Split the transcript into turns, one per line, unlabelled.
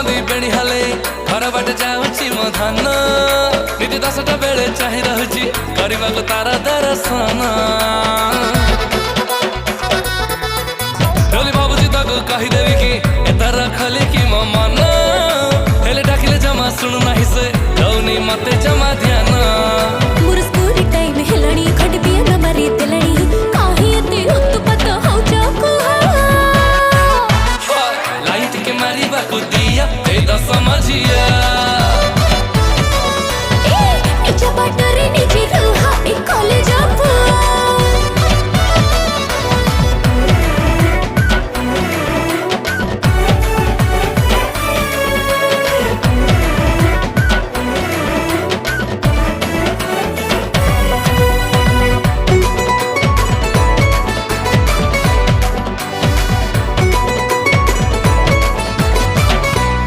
दी बेणी हाले घर बाट जाऊची मो धन निज 10टा बेले चाहि रहूची करबा को तारा दर्शन डोली बाबूजी तक कही देवी कि एतर खली कि मो मन हेले डाकिले जमा सुनु नाही से दौनी मते जमा ध्यान
मोर स्कूल टाइम हेलणी खड पिए न मरी तेलणी काहे एते उत्पत हो जाको
लाइट के मारी बाकू दिया ते दस समझिए